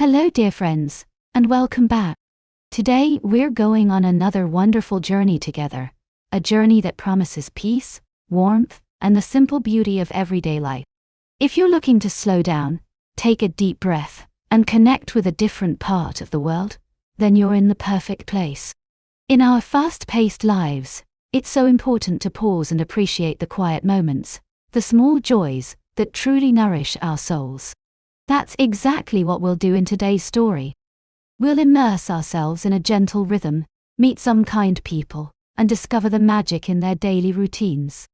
Hello dear friends, and welcome back. Today we're going on another wonderful journey together, a journey that promises peace, warmth, and the simple beauty of everyday life. If you're looking to slow down, take a deep breath, and connect with a different part of the world, then you're in the perfect place. In our fast-paced lives, it's so important to pause and appreciate the quiet moments, the small joys that truly nourish our souls. That's exactly what we'll do in today's story. We'll immerse ourselves in a gentle rhythm, meet some kind people, and discover the magic in their daily routines.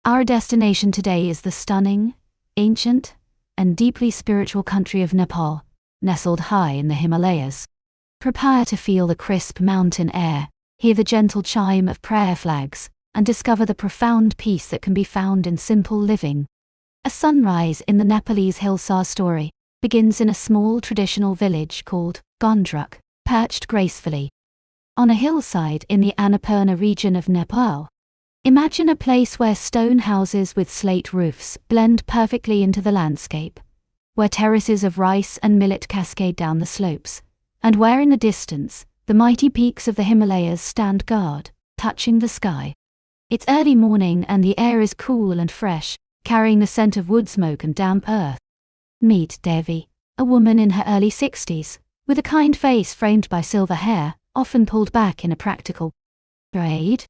Our destination today is the stunning, ancient, and deeply spiritual country of Nepal, nestled high in the Himalayas. Prepare to feel the crisp mountain air, hear the gentle chime of prayer flags, and discover the profound peace that can be found in simple living. A sunrise in the Nepalese hillside story begins in a small traditional village called Ghandruk, perched gracefully on a hillside in the Annapurna region of Nepal. Imagine a place where stone houses with slate roofs blend perfectly into the landscape, where terraces of rice and millet cascade down the slopes, and where in the distance, the mighty peaks of the Himalayas stand guard, touching the sky. It's early morning and the air is cool and fresh, carrying the scent of wood smoke and damp earth. Meet Devi, a woman in her early 60s, with a kind face framed by silver hair, often pulled back in a practical braid.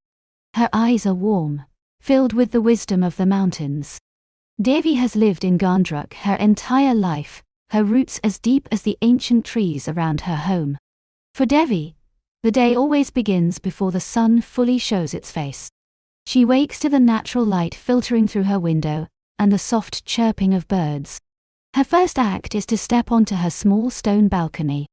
Her eyes are warm, filled with the wisdom of the mountains. Devi has lived in Ghandruk her entire life, her roots as deep as the ancient trees around her home. For Devi, the day always begins before the sun fully shows its face. She wakes to the natural light filtering through her window, and the soft chirping of birds. Her first act is to step onto her small stone balcony.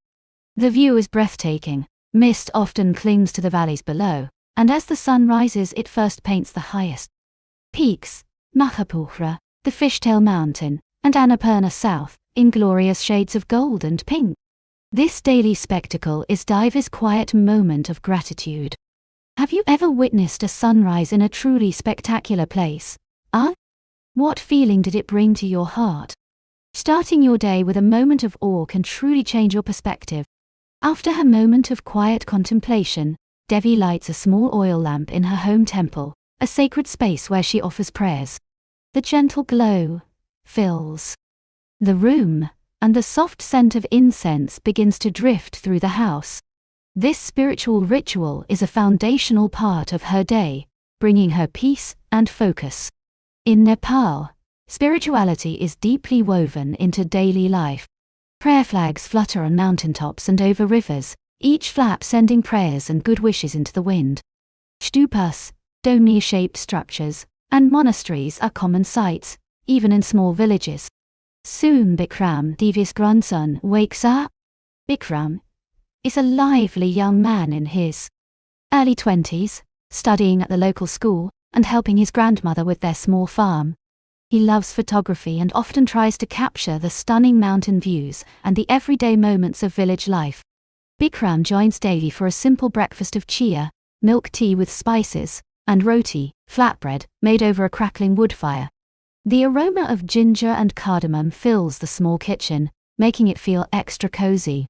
The view is breathtaking, mist often clings to the valleys below, and as the sun rises it first paints the highest peaks, Mahapurra, the Fishtail Mountain, and Annapurna South, in glorious shades of gold and pink. This daily spectacle is Devi's quiet moment of gratitude. Have you ever witnessed a sunrise in a truly spectacular place? What feeling did it bring to your heart? Starting your day with a moment of awe can truly change your perspective. After her moment of quiet contemplation, Devi lights a small oil lamp in her home temple, a sacred space where she offers prayers. The gentle glow fills the room, and the soft scent of incense begins to drift through the house. This spiritual ritual is a foundational part of her day, bringing her peace and focus. In Nepal, spirituality is deeply woven into daily life. Prayer flags flutter on mountaintops and over rivers, each flap sending prayers and good wishes into the wind. Stupas, dome-shaped structures, and monasteries are common sights, even in small villages. Soon Bikram, Devi's grandson, wakes up. Bikram is a lively young man in his early 20s, studying at the local school and helping his grandmother with their small farm. He loves photography and often tries to capture the stunning mountain views and the everyday moments of village life. Bikram joins Devi for a simple breakfast of chia, milk tea with spices, and roti, flatbread, made over a crackling wood fire. The aroma of ginger and cardamom fills the small kitchen, making it feel extra cozy.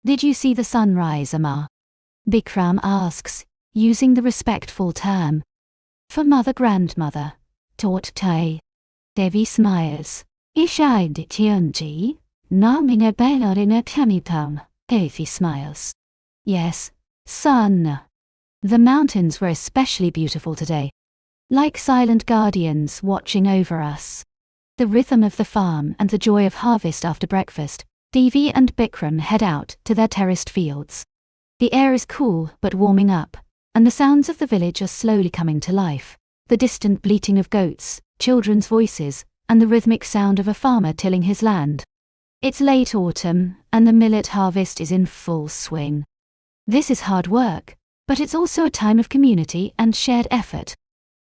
Did you see the sunrise, Amma? Bikram asks, using the respectful term. For mother-grandmother, taught Tai. Devi smiles. Ishai Tianji, naming a banner in a tamitam. Devi smiles. Yes, son. The mountains were especially beautiful today, like silent guardians watching over us. The rhythm of the farm and the joy of harvest after breakfast, Devi and Bikram head out to their terraced fields. The air is cool but warming up, and the sounds of the village are slowly coming to life. The distant bleating of goats, children's voices, and the rhythmic sound of a farmer tilling his land. It's late autumn, and the millet harvest is in full swing. This is hard work, but it's also a time of community and shared effort.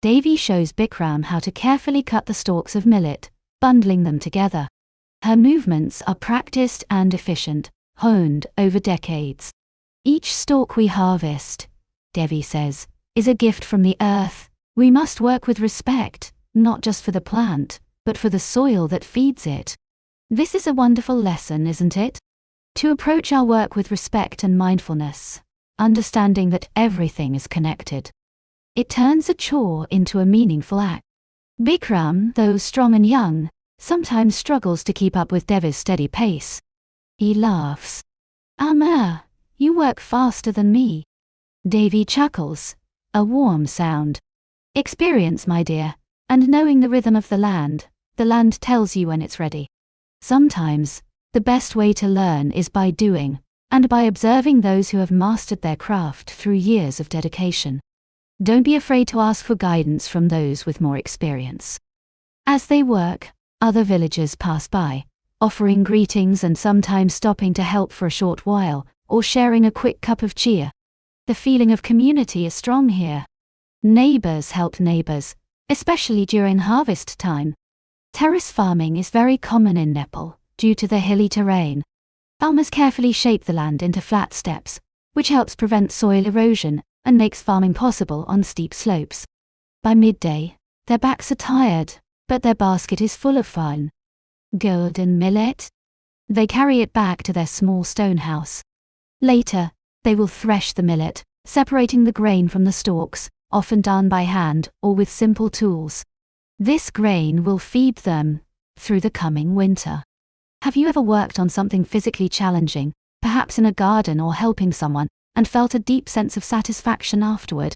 Devi shows Bikram how to carefully cut the stalks of millet, bundling them together. Her movements are practiced and efficient, honed over decades. Each stalk we harvest, Devi says, is a gift from the earth. We must work with respect, not just for the plant, but for the soil that feeds it. This is a wonderful lesson, isn't it? To approach our work with respect and mindfulness, understanding that everything is connected. It turns a chore into a meaningful act. Bikram, though strong and young, sometimes struggles to keep up with Devi's steady pace. He laughs. "Amma, you work faster than me." Devi chuckles, a warm sound. "Experience, my dear, and knowing the rhythm of the land tells you when it's ready." Sometimes, the best way to learn is by doing, and by observing those who have mastered their craft through years of dedication. Don't be afraid to ask for guidance from those with more experience. As they work, other villagers pass by, offering greetings and sometimes stopping to help for a short while, or sharing a quick cup of cheer. The feeling of community is strong here. Neighbors help neighbors, especially during harvest time. Terrace farming is very common in Nepal, due to the hilly terrain. Farmers carefully shape the land into flat steps, which helps prevent soil erosion and makes farming possible on steep slopes. By midday, their backs are tired, but their basket is full of fun. Golden millet. They carry it back to their small stone house. Later, they will thresh the millet, separating the grain from the stalks, often done by hand or with simple tools. This grain will feed them through the coming winter. Have you ever worked on something physically challenging, perhaps in a garden or helping someone, and felt a deep sense of satisfaction afterward?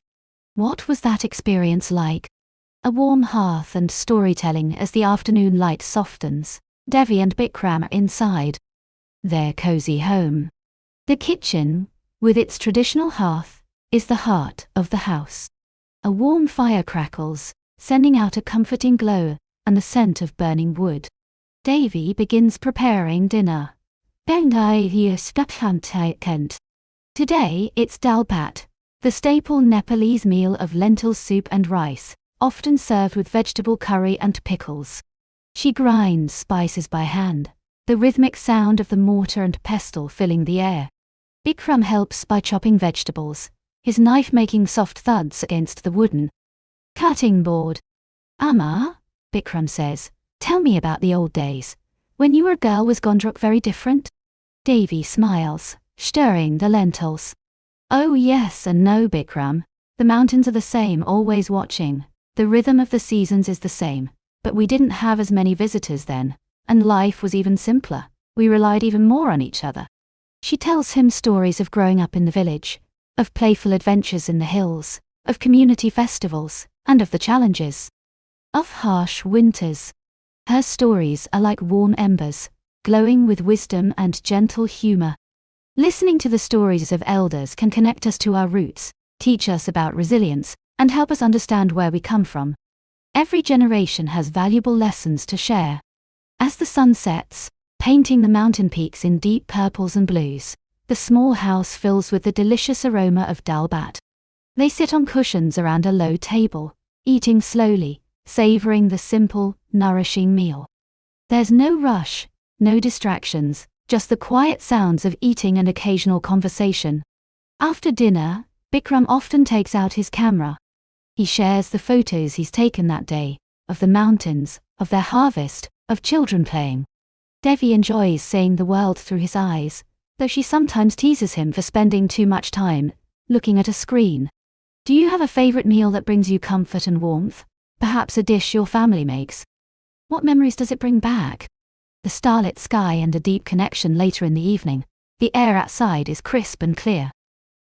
What was that experience like? A warm hearth and storytelling as the afternoon light softens. Devi and Bikram are inside their cozy home. The kitchen, with its traditional hearth, is the heart of the house. A warm fire crackles, sending out a comforting glow and the scent of burning wood. Devi begins preparing dinner. Today it's dal bhat, the staple Nepalese meal of lentil soup and rice, often served with vegetable curry and pickles. She grinds spices by hand, the rhythmic sound of the mortar and pestle filling the air. Bikram helps by chopping vegetables, his knife making soft thuds against the wooden cutting board. "Amma," Bikram says, "tell me about the old days. When you were a girl, was Ghandruk very different?" Devi smiles, stirring the lentils. "Oh yes and no, Bikram. The mountains are the same, always watching. The rhythm of the seasons is the same, but we didn't have as many visitors then, and life was even simpler. We relied even more on each other." She tells him stories of growing up in the village, of playful adventures in the hills, of community festivals, and of the challenges of harsh winters. Her stories are like warm embers, glowing with wisdom and gentle humor. Listening to the stories of elders can connect us to our roots, teach us about resilience, and help us understand where we come from. Every generation has valuable lessons to share. As the sun sets, painting the mountain peaks in deep purples and blues, the small house fills with the delicious aroma of dal bhat. They sit on cushions around a low table, eating slowly, savoring the simple, nourishing meal. There's no rush, no distractions, just the quiet sounds of eating and occasional conversation. After dinner, Bikram often takes out his camera. He shares the photos he's taken that day, of the mountains, of their harvest, of children playing. Devi enjoys seeing the world through his eyes, though she sometimes teases him for spending too much time looking at a screen. Do you have a favorite meal that brings you comfort and warmth? Perhaps a dish your family makes? What memories does it bring back? The starlit sky and a deep connection later in the evening. The air outside is crisp and clear.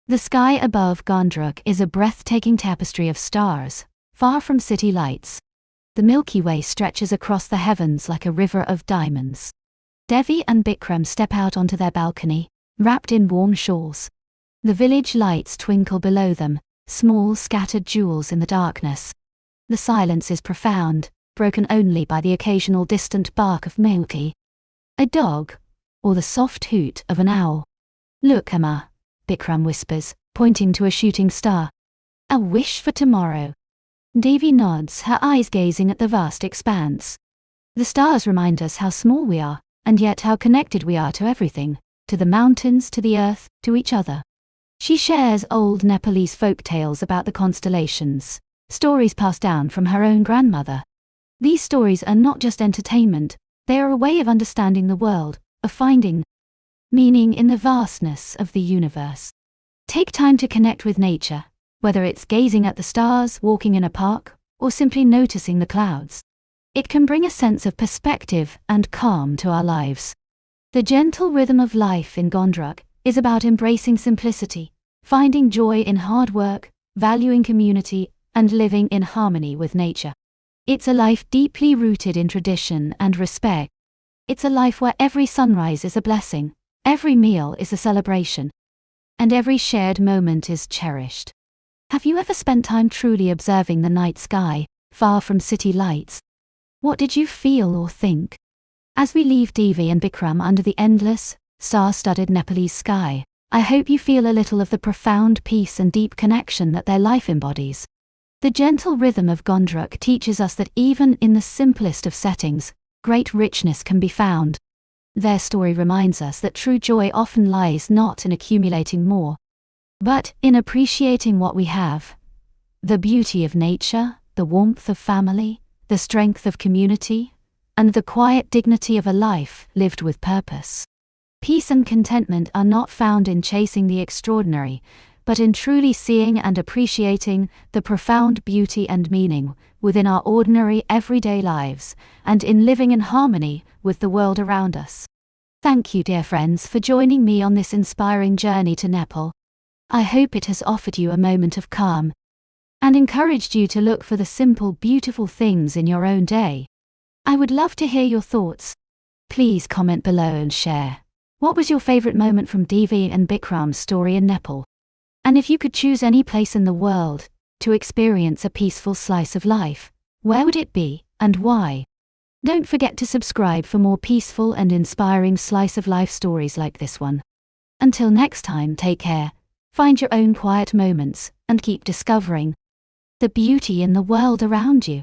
The sky above Ghandruk is a breathtaking tapestry of stars, far from city lights. The Milky Way stretches across the heavens like a river of diamonds. Devi and Bikram step out onto their balcony, wrapped in warm shawls. The village lights twinkle below them, small scattered jewels in the darkness. The silence is profound, broken only by the occasional distant bark of Mauki, a dog, or the soft hoot of an owl. "Look, Amma," Bikram whispers, pointing to a shooting star. "A wish for tomorrow." Devi nods, her eyes gazing at the vast expanse. The stars remind us how small we are, and yet how connected we are to everything, to the mountains, to the earth, to each other. She shares old Nepalese folk tales about the constellations, stories passed down from her own grandmother. These stories are not just entertainment, they are a way of understanding the world, of finding meaning in the vastness of the universe. Take time to connect with nature, whether it's gazing at the stars, walking in a park, or simply noticing the clouds. It can bring a sense of perspective and calm to our lives. The gentle rhythm of life in Ghandruk is about embracing simplicity, finding joy in hard work, valuing community, and living in harmony with nature. It's a life deeply rooted in tradition and respect. It's a life where every sunrise is a blessing, every meal is a celebration, and every shared moment is cherished. Have you ever spent time truly observing the night sky, far from city lights? What did you feel or think? As we leave Devi and Bikram under the endless, star-studded Nepalese sky, I hope you feel a little of the profound peace and deep connection that their life embodies. The gentle rhythm of Ghandruk teaches us that even in the simplest of settings, great richness can be found. Their story reminds us that true joy often lies not in accumulating more, but in appreciating what we have. The beauty of nature, the warmth of family, the strength of community, and the quiet dignity of a life lived with purpose. Peace and contentment are not found in chasing the extraordinary, but in truly seeing and appreciating the profound beauty and meaning within our ordinary everyday lives, and in living in harmony with the world around us. Thank you, dear friends, for joining me on this inspiring journey to Nepal. I hope it has offered you a moment of calm and encouraged you to look for the simple, beautiful things in your own day. I would love to hear your thoughts. Please comment below and share. What was your favorite moment from Devi and Bikram's story in Nepal? And if you could choose any place in the world to experience a peaceful slice of life, where would it be, and why? Don't forget to subscribe for more peaceful and inspiring slice of life stories like this one. Until next time, take care, find your own quiet moments, and keep discovering the beauty in the world around you.